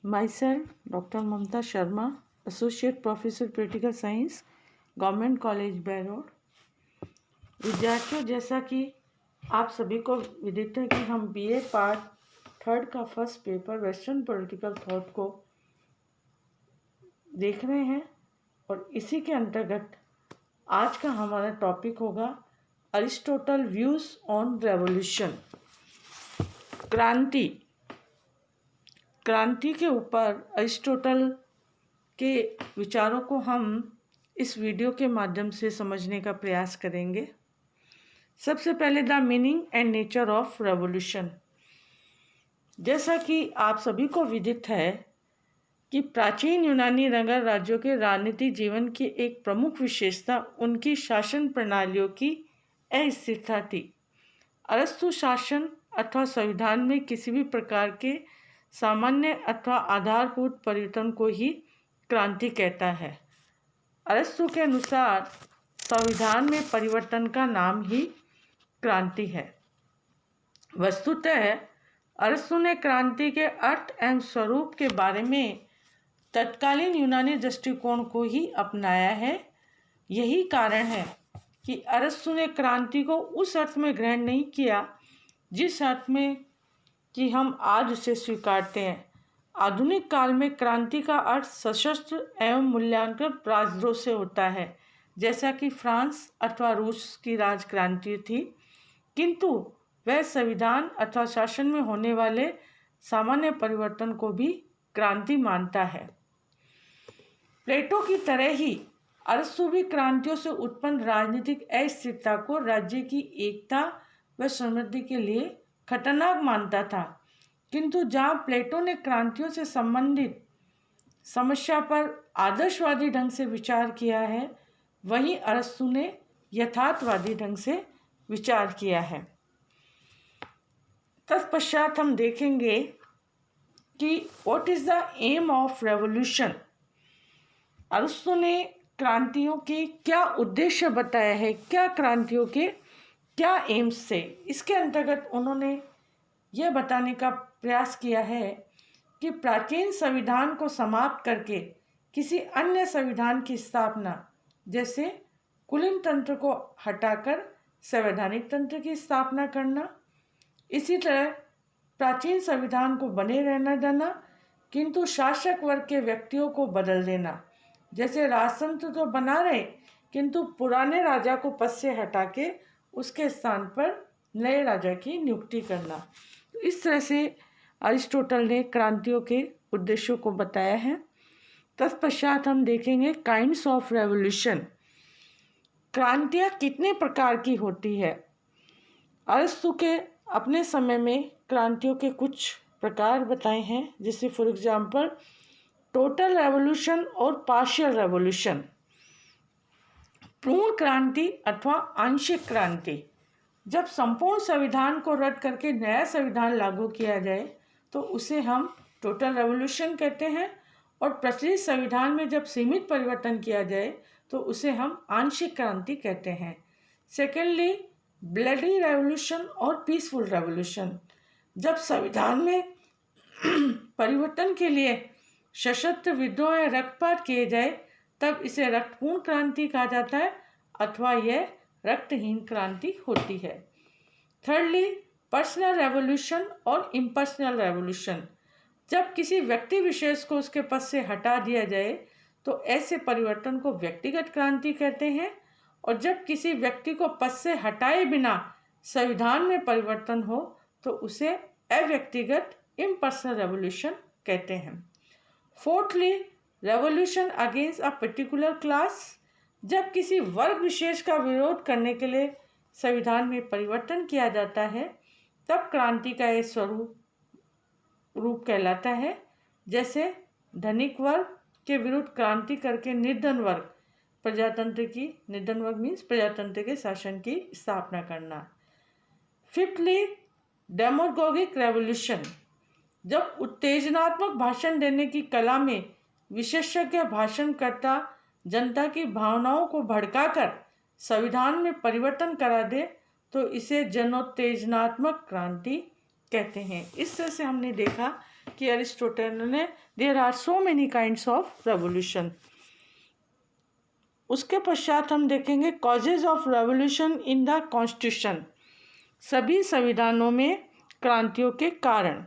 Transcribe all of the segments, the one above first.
Myself, Dr. Mamta Sharma, Associate Professor Political Science, government college Bairod. विद्यार्थियों, जैसा कि आप सभी को विदित है कि हम बीए पार्ट 3 का first paper western political thought को देख रहे हैं और इसी के अंतर्गत आज का हमारा टॉपिक होगा अरिस्टोटल व्यूज ऑन रेवोल्यूशन। क्रांति के ऊपर अरिस्टोटल के विचारों को हम इस वीडियो के माध्यम से समझने का प्रयास करेंगे। सबसे पहले the meaning and nature of revolution. जैसा कि आप सभी को विदित है कि प्राचीन यूनानी नगर राज्यों के राजनीतिक जीवन की एक प्रमुख विशेषता उनकी शासन प्रणालियों की अस्थिरता थी। अरस्तु शासन अथवा संविधान में किसी भी प्रकार के सामान्य अथवा आधारभूत परिवर्तन को ही क्रांति कहता है। अरस्तु के अनुसार संविधान में परिवर्तन का नाम ही क्रांति है। वस्तुतः अरस्तु ने क्रांति के अर्थ एवं स्वरूप के बारे में तत्कालीन यूनानी दृष्टिकोण को ही अपनाया है। यही कारण है कि अरस्तु ने क्रांति को उस अर्थ में ग्रहण नहीं किया जिस अर्थ में कि हम आज उसे स्वीकारते हैं। आधुनिक काल में क्रांति का अर्थ सशस्त्र एवं मूल्यांकन राजद्रोह से होता है, जैसा कि फ्रांस अथवा रूस की राजक्रांति थी, किंतु वह संविधान अथवा शासन में होने वाले सामान्य परिवर्तन को भी क्रांति मानता है। प्लेटो की तरह ही अरस्तु भी क्रांतियों से उत्पन्न राजनीतिक अस्थिरता को राज्य की एकता व समृद्धि के लिए खतरनाक मानता था, किंतु जहाँ प्लेटो ने क्रांतियों से संबंधित समस्या पर आदर्शवादी ढंग से विचार किया है, वहीं अरस्तु ने यथार्थवादी ढंग से विचार किया है। तत्पश्चात हम देखेंगे कि what is the aim of revolution. अरस्तु ने क्रांतियों के क्या उद्देश्य बताया है, क्या क्रांतियों के क्या एम्स से। इसके अंतर्गत उन्होंने यह बताने का प्रयास किया है कि प्राचीन संविधान को समाप्त करके किसी अन्य संविधान की स्थापना, जैसे कुलीन तंत्र को हटाकर संवैधानिक तंत्र की स्थापना करना, इसी तरह प्राचीन संविधान को बने रहना देना किंतु शासक वर्ग के व्यक्तियों को बदल देना, जैसे राजतंत्र तो बना रहे किंतु पुराने राजा को पद से हटा के उसके स्थान पर नए राजा की नियुक्ति करना। तो इस तरह से अरिस्टोटल ने क्रांतियों के उद्देश्यों को बताया है। तत्पश्चात हम देखेंगे काइंड्स ऑफ रेवोल्यूशन। क्रांतियाँ कितने प्रकार की होती है। अरस्तु के अपने समय में क्रांतियों के कुछ प्रकार बताए हैं, जैसे फॉर एग्जाम्पल टोटल रेवोल्यूशन और पार्शियल रेवोल्यूशन। पूर्ण क्रांति अथवा आंशिक क्रांति। जब संपूर्ण संविधान को रद्द करके नया संविधान लागू किया जाए तो उसे हम टोटल रेवोल्यूशन कहते हैं, और प्रचलित संविधान में जब सीमित परिवर्तन किया जाए तो उसे हम आंशिक क्रांति कहते हैं। सेकेंडली, ब्लडी रेवोल्यूशन और पीसफुल रेवोल्यूशन। जब संविधान में परिवर्तन के लिए सशस्त्र विद्रोह या रक्तपात किए जाए तब इसे रक्तपूर्ण क्रांति कहा जाता है अथवा यह रक्तहीन क्रांति होती है। थर्डली, पर्सनल रेवोल्यूशन और इम्पर्सनल रेवोल्यूशन। जब किसी व्यक्ति विशेष को उसके पद से हटा दिया जाए तो ऐसे परिवर्तन को व्यक्तिगत क्रांति कहते हैं, और जब किसी व्यक्ति को पद से हटाए बिना संविधान में परिवर्तन हो तो उसे अव्यक्तिगत इम्पर्सनल रेवोल्यूशन कहते हैं। Fourthly, revolution against a particular class. जब किसी वर्ग विशेष का विरोध करने के लिए संविधान में परिवर्तन किया जाता है तब क्रांति का यह रूप कहलाता है, जैसे धनिक वर्ग के विरुद्ध क्रांति करके निर्धन वर्ग निर्धन वर्ग मीन्स प्रजातंत्र के शासन की स्थापना करना। Fifthly, demagogic revolution. जब उत्तेजनात्मक भाषण देने की कला में विशेषज्ञ भाषणकर्ता जनता की भावनाओं को भड़काकर संविधान में परिवर्तन करा दे तो इसे जनोत्तेजनात्मक क्रांति कहते हैं। इस तरह से हमने देखा कि अरिस्टोटल ने there are so many kinds of revolution. उसके पश्चात हम देखेंगे causes of revolution in the constitution, सभी संविधानों में क्रांतियों के कारण।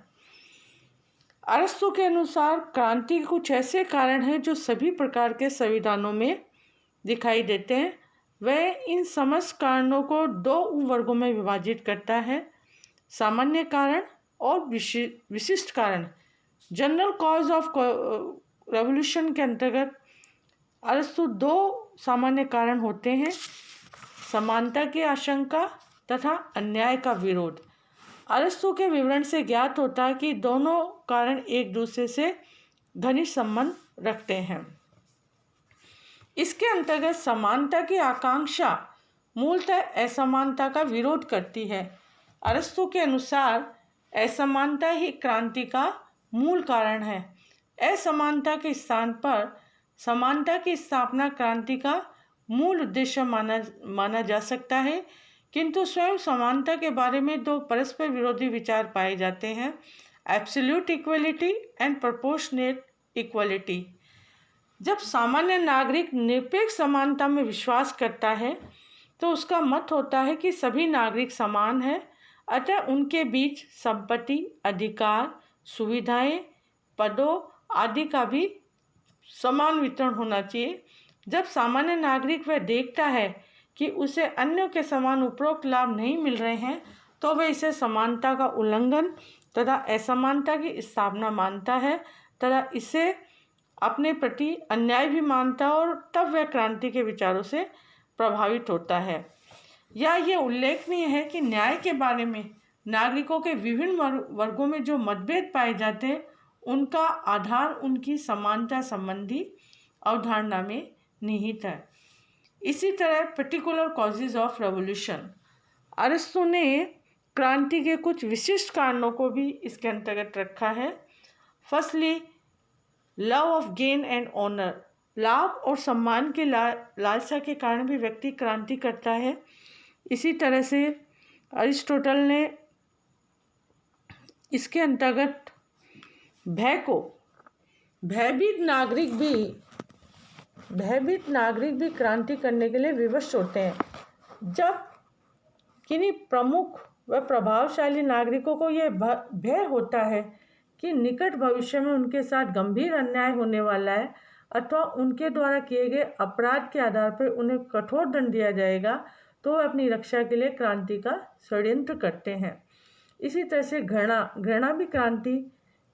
अरस्तु के अनुसार क्रांति के कुछ ऐसे कारण हैं जो सभी प्रकार के संविधानों में दिखाई देते हैं। वह इन समस्त कारणों को दो वर्गों में विभाजित करता है, सामान्य कारण और विशिष्ट कारण। जनरल कॉज ऑफ रेवोल्यूशन के अंतर्गत अरस्तु दो सामान्य कारण होते हैं, समानता की आशंका तथा अन्याय का विरोध। अरस्तु के विवरण से ज्ञात होता है कि दोनों कारण एक दूसरे से घनिष्ठ संबंध रखते हैं। इसके अंतर्गत समानता की आकांक्षा मूलतः असमानता का विरोध करती है। अरस्तु के अनुसार असमानता ही क्रांति का मूल कारण है। असमानता के स्थान पर समानता की स्थापना क्रांति का मूल उद्देश्य माना जा सकता है, किंतु स्वयं समानता के बारे में दो परस्पर विरोधी विचार पाए जाते हैं, absolute equality and proportionate equality. जब सामान्य नागरिक निरपेक्ष समानता में विश्वास करता है तो उसका मत होता है कि सभी नागरिक समान हैं, अतः उनके बीच संपत्ति, अधिकार, सुविधाएं, पदों आदि का भी समान वितरण होना चाहिए। जब सामान्य नागरिक वह देखता है कि उसे अन्यों के समान उपरोक्त लाभ नहीं मिल रहे हैं तो वह इसे समानता का उल्लंघन तथा असमानता की स्थापना मानता है तथा इसे अपने प्रति अन्याय भी मानता है और तब वह क्रांति के विचारों से प्रभावित होता है। या ये उल्लेखनीय है कि न्याय के बारे में नागरिकों के विभिन्न वर्गों में जो मतभेद पाए जाते हैं उनका आधार उनकी समानता संबंधी अवधारणा में निहित है। इसी तरह पर्टिकुलर कॉजेज ऑफ रेवोल्यूशन, अरस्तु ने क्रांति के कुछ विशिष्ट कारणों को भी इसके अंतर्गत रखा है। Firstly love of gain and honour, लाभ और सम्मान के लालसा के कारण भी व्यक्ति क्रांति करता है। इसी तरह से अरिस्टोटल ने इसके अंतर्गत भय को, भयभीत नागरिक भी क्रांति करने के लिए विवश होते हैं। जब किन्हीं प्रमुख व प्रभावशाली नागरिकों को यह भय होता है कि निकट भविष्य में उनके साथ गंभीर अन्याय होने वाला है अथवा उनके द्वारा किए गए अपराध के आधार पर उन्हें कठोर दंड दिया जाएगा, तो वे अपनी रक्षा के लिए क्रांति का षड्यंत्र करते हैं। इसी तरह से घृणा भी क्रांति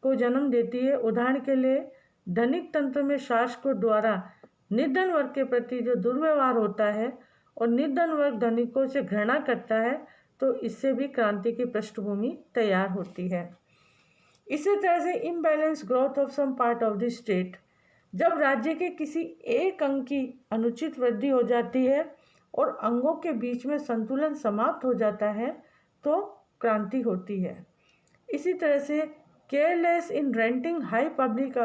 को जन्म देती है। उदाहरण के लिए धनिक तंत्र में शासकों द्वारा निर्धन वर्ग के प्रति जो दुर्व्यवहार होता है और निर्धन वर्ग धनिकों से घृणा करता है, तो इससे भी क्रांति की पृष्ठभूमि तैयार होती है। इसी तरह से imbalance growth of some part of the state, जब राज्य के किसी एक अंग की अनुचित वृद्धि हो जाती है और अंगों के बीच में संतुलन समाप्त हो जाता है तो क्रांति होती है। इसी तरह से careless in renting high public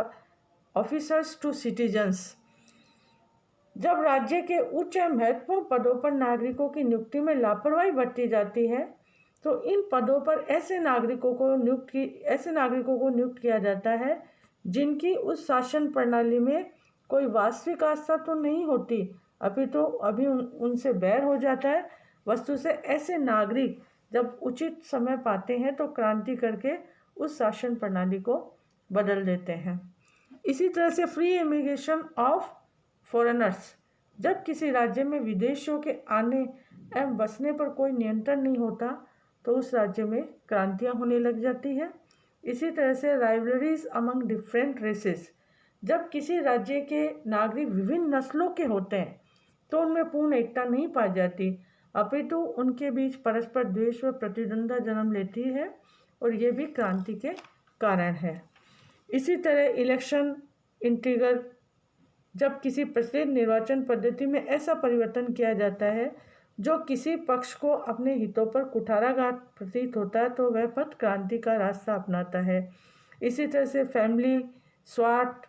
officers to citizens, जब राज्य के उच्च एवं महत्वपूर्ण पदों पर नागरिकों की नियुक्ति में लापरवाही बरती जाती है तो इन पदों पर ऐसे नागरिकों को नियुक्त किया जाता है जिनकी उस शासन प्रणाली में कोई वास्तविक आस्था तो नहीं होती, अभी उनसे बैर हो जाता है। वस्तु से ऐसे नागरिक जब उचित समय पाते हैं तो क्रांति करके उस शासन प्रणाली को बदल देते हैं। इसी तरह से फ्री इमिग्रेशन ऑफ फॉरेनर्स, जब किसी राज्य में विदेशियों के आने एवं बसने पर कोई नियंत्रण नहीं होता तो उस राज्य में क्रांतियाँ होने लग जाती है। इसी तरह से राइवलरीज अमंग डिफरेंट रेसेस, जब किसी राज्य के नागरिक विभिन्न नस्लों के होते हैं तो उनमें पूर्ण एकता नहीं पाई जाती, अपितु उनके बीच परस्पर द्वेष व प्रतिद्वंद्विता जन्म लेती है और ये भी क्रांति के कारण है। इसी तरह इलेक्शन इंट्रिगर, जब किसी प्रचलित निर्वाचन पद्धति में ऐसा परिवर्तन किया जाता है जो किसी पक्ष को अपने हितों पर कुठाराघात प्रतीत होता है तो वह पथ क्रांति का रास्ता अपनाता है। इसी तरह से फैमिली स्वार्थ,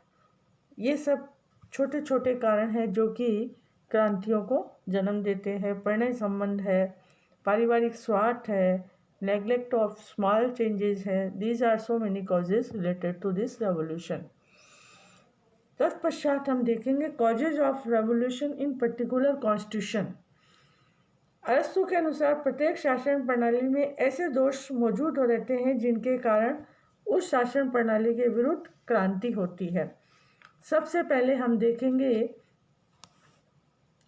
ये सब छोटे छोटे कारण हैं जो कि क्रांतियों को जन्म देते हैं। प्रणय संबंध है, पारिवारिक स्वार्थ है, नेग्लेक्ट ऑफ स्मॉल चेंजेस है। These are so many causes related to this revolution. तत्पश्चात हम देखेंगे causes of revolution in particular constitution. अरस्तु के अनुसार प्रत्येक शासन प्रणाली में ऐसे दोष मौजूद हो रहते हैं जिनके कारण उस शासन प्रणाली के विरुद्ध क्रांति होती है। सबसे पहले हम देखेंगे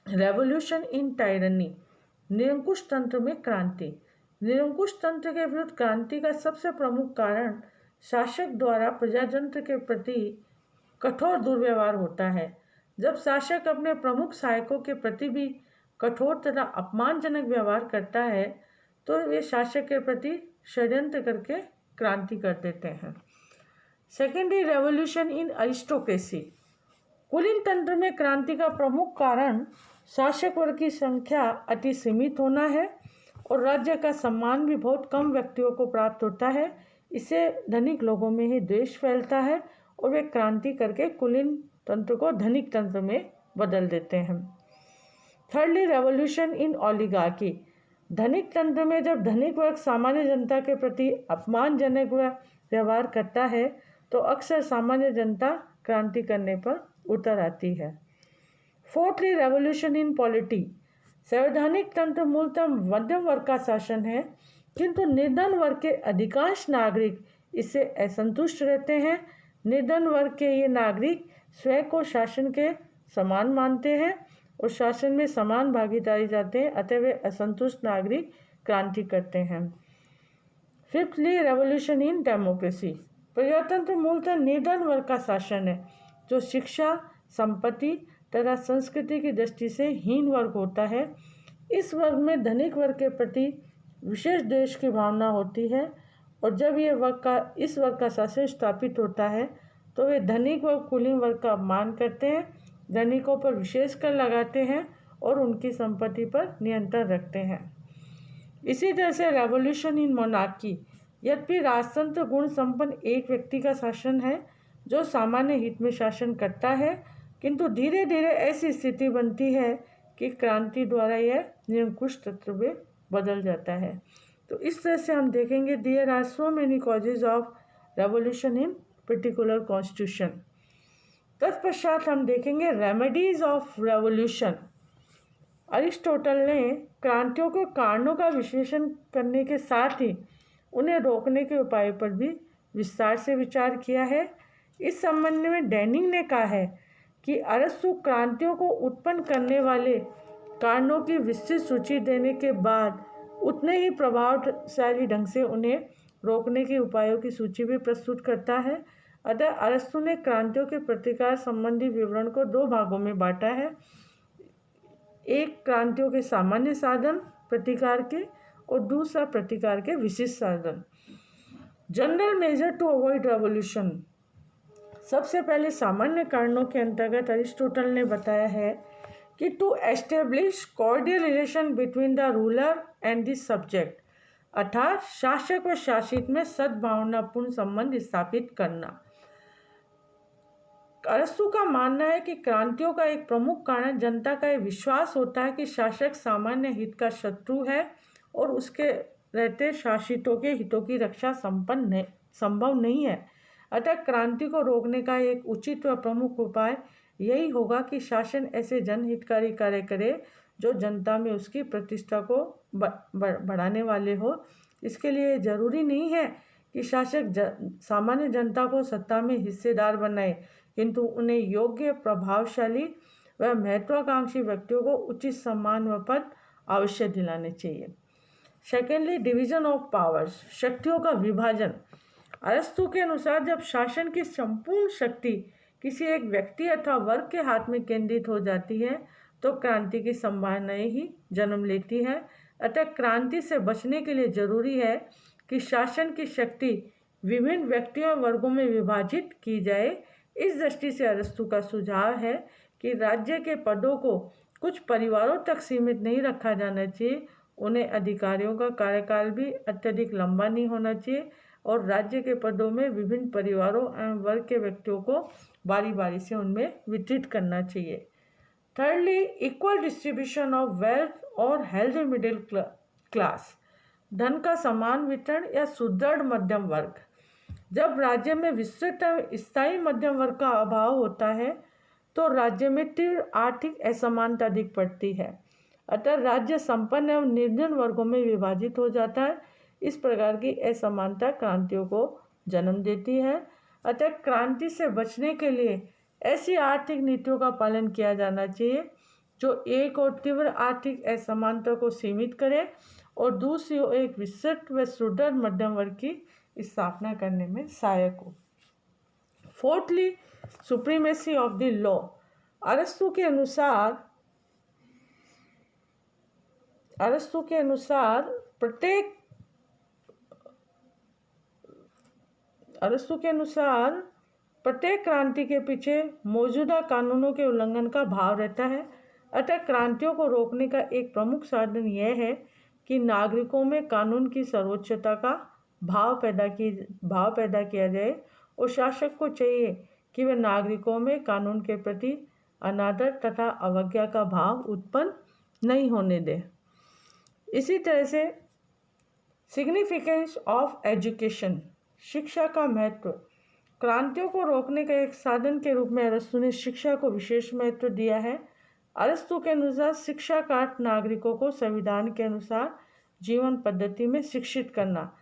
रेवोल्यूशन इन टायरनी, निरंकुश तंत्र में क्रांति। निरंकुश तंत्र के विरुद्ध क्रांति का सबसे प्रमुख कारण शासक द्वारा प्रजातंत्र के प्रति कठोर दुर्व्यवहार होता है। जब शासक अपने प्रमुख सहायकों के प्रति भी कठोर तथा अपमानजनक व्यवहार करता है तो वे शासक के प्रति षड्यंत्र करके क्रांति कर देते हैं। सेकेंडरी रेवोल्यूशन इन अरिस्टोक्रेसी, कुलीन तंत्र में क्रांति का प्रमुख कारण शासक वर्ग की संख्या अति सीमित होना है और राज्य का सम्मान भी बहुत कम व्यक्तियों को प्राप्त होता है। इससे धनिक लोगों में ही द्वेष फैलता है और वे क्रांति करके कुलीन तंत्र को धनिक तंत्र में बदल देते हैं। थर्डली रेवोल्यूशन इन ओलिगार्की, धनिक तंत्र में जब धनिक वर्ग सामान्य जनता के प्रति अपमानजनक व्यवहार करता है तो अक्सर सामान्य जनता क्रांति करने पर उतर आती है। फोर्थली रेवोल्यूशन इन पॉलिटी, संवैधानिक तंत्र मूलतः मध्यम वर्ग का शासन है किंतु निर्धन वर्ग के अधिकांश नागरिक इससे असंतुष्ट रहते हैं। निर्धन वर्ग के ये नागरिक स्वयं को शासन के समान मानते हैं और शासन में समान भागीदारी चाहते हैं, अतः वे असंतुष्ट नागरिक क्रांति करते हैं। फिफ्थली रेवोल्यूशन इन डेमोक्रेसी, प्रजातंत्र मूलतः निर्धन वर्ग का शासन है जो शिक्षा, संपत्ति तथा संस्कृति की दृष्टि से हीन वर्ग होता है। इस वर्ग में धनिक वर्ग के प्रति विशेष द्वेष की भावना होती है और जब इस वर्ग का शासन स्थापित होता है तो वे धनिक व कुलीन वर्ग का अपमान करते हैं, धनिकों पर विशेष कर लगाते हैं और उनकी संपत्ति पर नियंत्रण रखते हैं। इसी तरह से रेवोल्यूशन इन मोनार्की, यद्यपि राजतंत्र गुण संपन्न एक व्यक्ति का शासन है जो सामान्य हित में शासन करता है किंतु धीरे धीरे ऐसी स्थिति बनती है कि क्रांति द्वारा यह निरंकुश तंत्र में बदल जाता है। तो इस तरह से हम देखेंगे there are so many causes of revolution in particular constitution. तत्पश्चात हम देखेंगे रेमेडीज ऑफ रेवोल्यूशन। अरिस्टोटल ने क्रांतियों के कारणों का विश्लेषण करने के साथ ही उन्हें रोकने के उपायों पर भी विस्तार से विचार किया है। इस संबंध में डैनिंग ने कहा है कि अरस्तु क्रांतियों को उत्पन्न करने वाले कारणों की विस्तृत सूची देने के बाद उतने ही प्रभावशाली ढंग से उन्हें रोकने के उपायों की सूची भी प्रस्तुत करता है। अतः अरस्तु ने क्रांतियों के प्रतिकार संबंधी विवरण को दो भागों में बांटा है, एक क्रांतियों के सामान्य साधन प्रतिकार के और दूसरा प्रतिकार के विशिष्ट साधन। General measure to avoid revolution, सबसे पहले सामान्य कारणों के अंतर्गत अरिस्टोटल ने बताया है कि to establish cordial relation between the ruler and the subject, अर्थात शासक व शासित में सद्भावनापूर्ण संबंध स्थापित करना। अरस्तु का मानना है कि क्रांतियों का एक प्रमुख कारण जनता का यह विश्वास होता है कि शासक सामान्य हित का शत्रु है और उसके रहते शासितों के हितों की रक्षा संभव नहीं है। अतः क्रांति को रोकने का एक उचित व प्रमुख उपाय यही होगा कि शासन ऐसे जनहितकारी कार्य करे जो जनता में उसकी प्रतिष्ठा को बढ़ाने वाले हो। इसके लिए जरूरी नहीं है कि शासक सामान्य जनता को सत्ता में हिस्सेदार बनाए किंतु उन्हें योग्य, प्रभावशाली व महत्वाकांक्षी व्यक्तियों को उचित सम्मान व पद अवश्य दिलाने चाहिए। सेकेंडली डिवीजन ऑफ पावर्स, शक्तियों का विभाजन। अरस्तु के अनुसार जब शासन की संपूर्ण शक्ति किसी एक व्यक्ति अथवा वर्ग के हाथ में केंद्रित हो जाती है तो क्रांति की संभावनाएं ही जन्म लेती है। अतः क्रांति से बचने के लिए जरूरी है कि शासन की शक्ति विभिन्न व्यक्तियों और वर्गों में विभाजित की जाए। इस दृष्टि से अरस्तु का सुझाव है कि राज्य के पदों को कुछ परिवारों तक सीमित नहीं रखा जाना चाहिए, उन्हें अधिकारियों का कार्यकाल भी अत्यधिक लंबा नहीं होना चाहिए और राज्य के पदों में विभिन्न परिवारों एवं वर्ग के व्यक्तियों को बारी बारी से उनमें वितरित करना चाहिए। Thirdly equal distribution of wealth और हेल्दी मिडिल क्लास, धन का समान वितरण या सुदृढ़ मध्यम वर्ग। जब राज्य में विस्तृत स्थायी मध्यम वर्ग का अभाव होता है तो राज्य में तीव्र आर्थिक असमानता दिख पड़ती है। अतः राज्य संपन्न एवं निर्धन वर्गों में विभाजित हो जाता है। इस प्रकार की असमानता क्रांतियों को जन्म देती है। अतः क्रांति से बचने के लिए ऐसी आर्थिक नीतियों का पालन किया जाना चाहिए जो एक और तीव्र आर्थिक असमानता को सीमित करे और दूसरी ओर एक विस्तृत व सुदृढ़ मध्यम वर्ग की स्थापना करने में सहायक हो। Fourthly, supremacy of the law. अरस्तु के अनुसार प्रत्येक क्रांति के पीछे मौजूदा कानूनों के उल्लंघन का भाव रहता है। अतः क्रांतियों को रोकने का एक प्रमुख साधन यह है कि नागरिकों में कानून की सर्वोच्चता का भाव पैदा किया जाए और शासक को चाहिए कि वे नागरिकों में कानून के प्रति अनादर तथा अवज्ञा का भाव उत्पन्न नहीं होने दे। इसी तरह से सिग्निफिकेंस ऑफ एजुकेशन, शिक्षा का महत्व। क्रांतियों को रोकने का एक साधन के रूप में अरस्तु ने शिक्षा को विशेष महत्व दिया है। अरस्तु के अनुसार शिक्षा का अर्थ नागरिकों को संविधान के अनुसार जीवन पद्धति में शिक्षित करना।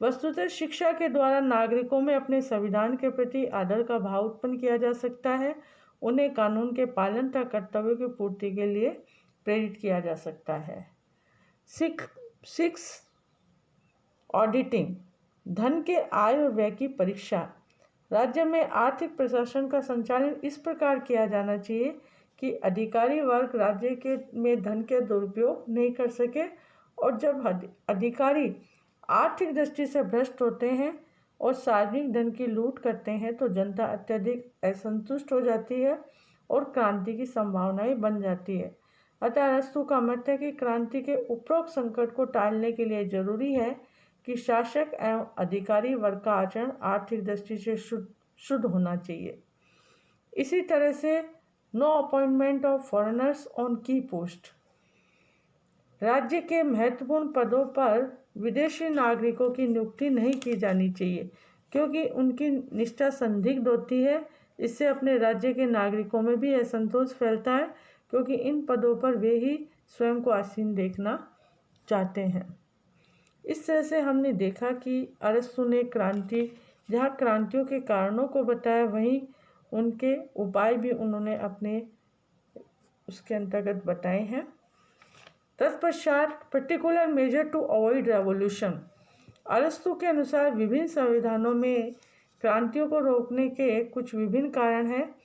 वस्तुतः शिक्षा के द्वारा नागरिकों में अपने संविधान के प्रति आदर का भाव उत्पन्न किया जा सकता है। उन्हें कानून के पालन तथा कर्तव्यों की पूर्ति के लिए प्रेरित किया जा सकता है। 6. ऑडिटिंग, धन के आय और व्यय की परीक्षा। राज्य में आर्थिक प्रशासन का संचालन इस प्रकार किया जाना चाहिए कि अधिकारी वर्ग राज्य में धन के दुरुपयोग नहीं कर सके, और जब अधिकारी आर्थिक दृष्टि से भ्रष्ट होते हैं और सार्वजनिक धन की लूट करते हैं तो जनता अत्यधिक असंतुष्ट हो जाती है और क्रांति की संभावनाएं बन जाती है। अतः अरस्तु का मत है कि क्रांति के उपरोक्त संकट को टालने के लिए जरूरी है कि शासक एवं अधिकारी वर्ग का आचरण आर्थिक दृष्टि से शुद्ध होना चाहिए। इसी तरह से no appointment of foreigners on key post. राज्य के महत्वपूर्ण पदों पर विदेशी नागरिकों की नियुक्ति नहीं की जानी चाहिए, क्योंकि उनकी निष्ठा संदिग्ध होती है। इससे अपने राज्य के नागरिकों में भी असंतोष फैलता है, क्योंकि इन पदों पर वे ही स्वयं को आसीन देखना चाहते हैं। इस तरह से हमने देखा कि अरस्तु ने जहाँ क्रांतियों के कारणों को बताया, वहीं उनके उपाय भी उन्होंने अपने उसके अंतर्गत बताए हैं। तत्पश्चात particular measure to avoid revolution. अरस्तु के अनुसार विभिन्न संविधानों में क्रांतियों को रोकने के कुछ विभिन्न कारण हैं,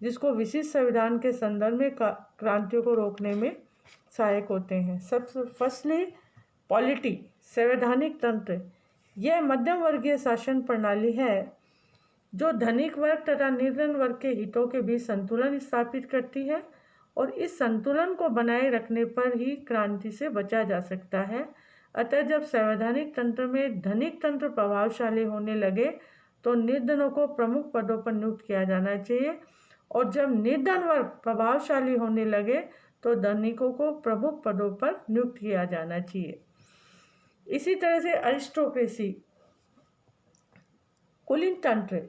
जिसको विशिष्ट संविधान के संदर्भ में क्रांतियों को रोकने में सहायक होते हैं। सबसे फर्स्टली पॉलिटी, संवैधानिक तंत्र। यह मध्यम वर्गीय शासन प्रणाली है जो धनिक वर्ग तथा निर्धन वर्ग के हितों के बीच संतुलन स्थापित करती है, और इस संतुलन को बनाए रखने पर ही क्रांति से बचा जा सकता है। अतः जब संवैधानिक तंत्र में धनिक तंत्र प्रभावशाली होने लगे तो निर्धनों को प्रमुख पदों पर नियुक्त किया जाना चाहिए, और जब निर्धन वर्ग प्रभावशाली होने लगे तो धनिकों को प्रमुख पदों पर नियुक्त किया जाना चाहिए। इसी तरह से अरिस्टोक्रेसी, कुलीन तंत्र।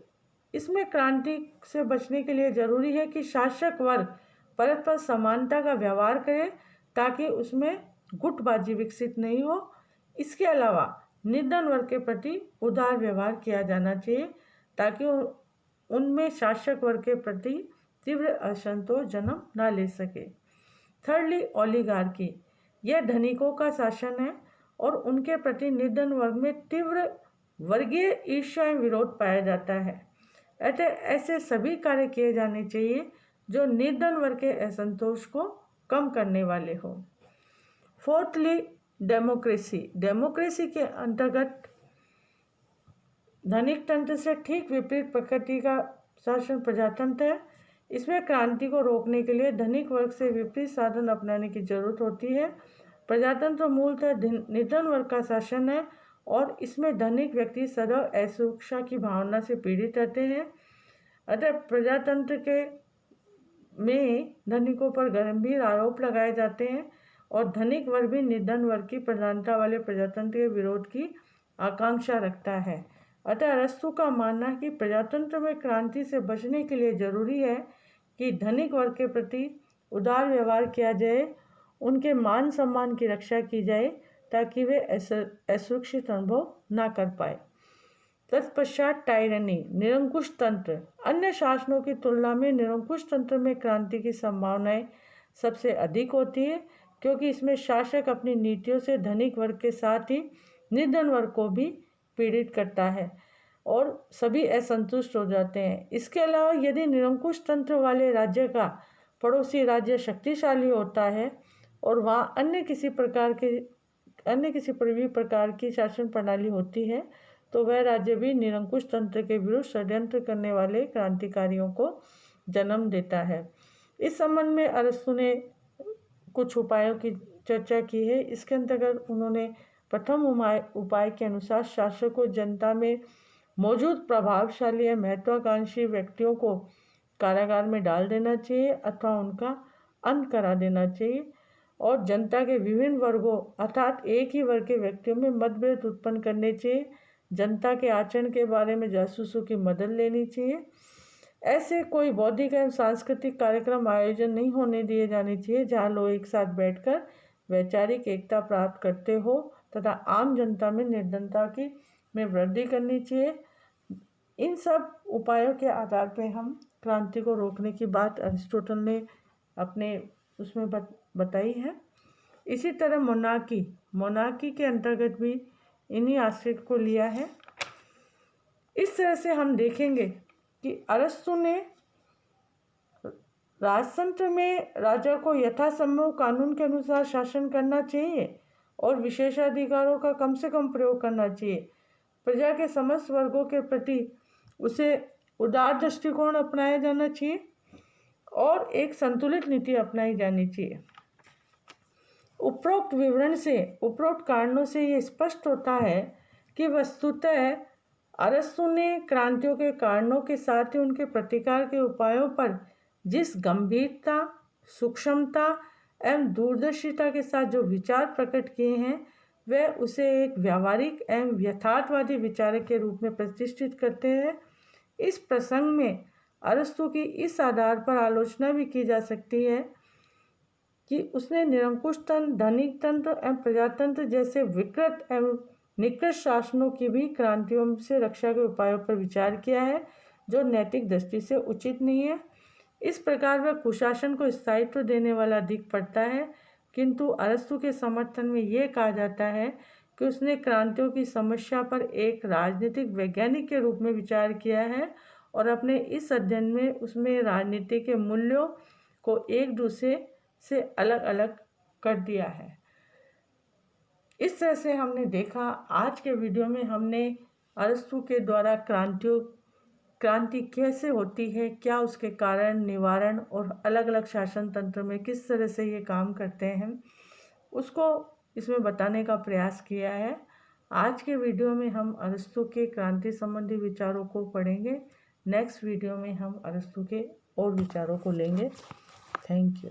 इसमें क्रांति से बचने के लिए जरूरी है कि शासक वर्ग परस्पर समानता का व्यवहार करे ताकि उसमें गुटबाजी विकसित नहीं हो। इसके अलावा निर्धन वर्ग के प्रति उदार व्यवहार किया जाना चाहिए ताकि उनमें शासक वर्ग के प्रति तीव्र असंतोष जन्म न ले सके। थर्डली ओलिगार्की, यह धनिकों का शासन है और उनके प्रति निर्धन वर्ग में तीव्र वर्गीय ईर्ष्या एवं विरोध पाया जाता है। अतः ऐसे सभी कार्य किए जाने चाहिए जो निर्धन वर्ग के असंतोष को कम करने वाले हो। Fourthly democracy. डेमोक्रेसी के अंतर्गत धनिक तंत्र से ठीक विपरीत प्रकृति का शासन प्रजातंत्र है। इसमें क्रांति को रोकने के लिए धनिक वर्ग से विपरीत साधन अपनाने की जरूरत होती है। प्रजातंत्र मूलतः निर्धन वर्ग का शासन है और इसमें धनिक व्यक्ति सदैव असुरक्षा की भावना से पीड़ित रहते हैं। अतः प्रजातंत्र में धनिकों पर गंभीर आरोप लगाए जाते हैं और धनिक वर्ग भी निर्धन वर्ग की प्रधानता वाले प्रजातंत्र के विरोध की आकांक्षा रखता है। अतः अरस्तु का मानना है कि प्रजातंत्र में क्रांति से बचने के लिए जरूरी है कि धनिक वर्ग के प्रति उदार व्यवहार किया जाए, उनके मान सम्मान की रक्षा की जाए ताकि वे असुरक्षित अनुभव ना कर पाए। तत्पश्चात टायरनी, निरंकुश तंत्र। अन्य शासनों की तुलना में निरंकुश तंत्र में क्रांति की संभावनाएं सबसे अधिक होती है, क्योंकि इसमें शासक अपनी नीतियों से धनिक वर्ग के साथ ही निर्धन वर्ग को भी पीड़ित करता है और सभी असंतुष्ट हो जाते हैं। इसके अलावा यदि निरंकुश तंत्र वाले राज्य का पड़ोसी राज्य शक्तिशाली होता है और वहाँ अन्य किसी प्रकार की शासन प्रणाली होती है, तो वह राज्य भी निरंकुश तंत्र के विरुद्ध षड्यंत्र करने वाले क्रांतिकारियों को जन्म देता है। इस संबंध में अरस्तु ने कुछ उपायों की चर्चा की है। इसके अंतर्गत उन्होंने प्रथम उपाय के अनुसार शासक को जनता में मौजूद प्रभावशाली या महत्वाकांक्षी व्यक्तियों को कारागार में डाल देना चाहिए अथवा उनका अंत करा देना चाहिए और जनता के विभिन्न वर्गों अर्थात एक ही वर्ग के व्यक्तियों में मतभेद उत्पन्न करने चाहिए। जनता के आचरण के बारे में जासूसों की मदद लेनी चाहिए। ऐसे कोई बौद्धिक एवं सांस्कृतिक कार्यक्रम आयोजन नहीं होने दिए जाने चाहिए जहाँ लोग एक साथ बैठकर वैचारिक एकता प्राप्त करते हो तथा आम जनता में निर्धनता में वृद्धि करनी चाहिए। इन सब उपायों के आधार पर हम क्रांति को रोकने की बात अरिस्टोटल ने अपने उसमें बताई है। इसी तरह मोनार्की के अंतर्गत भी इन्हीं आशय को लिया है। इस तरह से हम देखेंगे कि अरस्तु ने राजतंत्र में राजा को यथासंभव कानून के अनुसार शासन करना चाहिए और विशेषाधिकारों का कम से कम प्रयोग करना चाहिए। प्रजा के समस्त वर्गों के प्रति उसे उदार दृष्टिकोण अपनाया जाना चाहिए और एक संतुलित नीति अपनाई जानी चाहिए। उपरोक्त कारणों से ये स्पष्ट होता है कि वस्तुतः अरस्तु ने क्रांतियों के कारणों के साथ ही उनके प्रतिकार के उपायों पर जिस गंभीरता, सूक्ष्मता एवं दूरदर्शिता के साथ जो विचार प्रकट किए हैं, वे उसे एक व्यावहारिक एवं यथार्थवादी विचारक के रूप में प्रतिष्ठित करते हैं। इस प्रसंग में अरस्तु की इस आधार पर आलोचना भी की जा सकती है कि उसने निरंकुश तंत्र, धनिक तंत्र एवं प्रजातंत्र जैसे विकृत एवं निकृष्ट शासनों की भी क्रांतियों से रक्षा के उपायों पर विचार किया है, जो नैतिक दृष्टि से उचित नहीं है। इस प्रकार वह कुशासन को स्थायित्व देने वाला दिख पड़ता है, किंतु अरस्तु के समर्थन में ये कहा जाता है कि उसने क्रांतियों की समस्या पर एक राजनीतिक वैज्ञानिक के रूप में विचार किया है और अपने इस अध्ययन में उसमें राजनीति के मूल्यों को एक दूसरे से अलग अलग कर दिया है। इस तरह से हमने देखा, आज के वीडियो में हमने अरस्तु के द्वारा क्रांति कैसे होती है, क्या उसके कारण, निवारण और अलग अलग शासन तंत्र में किस तरह से ये काम करते हैं, उसको इसमें बताने का प्रयास किया है। आज के वीडियो में हम अरस्तु के क्रांति संबंधी विचारों को पढ़ेंगे। नेक्स्ट वीडियो में हम अरस्तु के और विचारों को लेंगे। Thank you.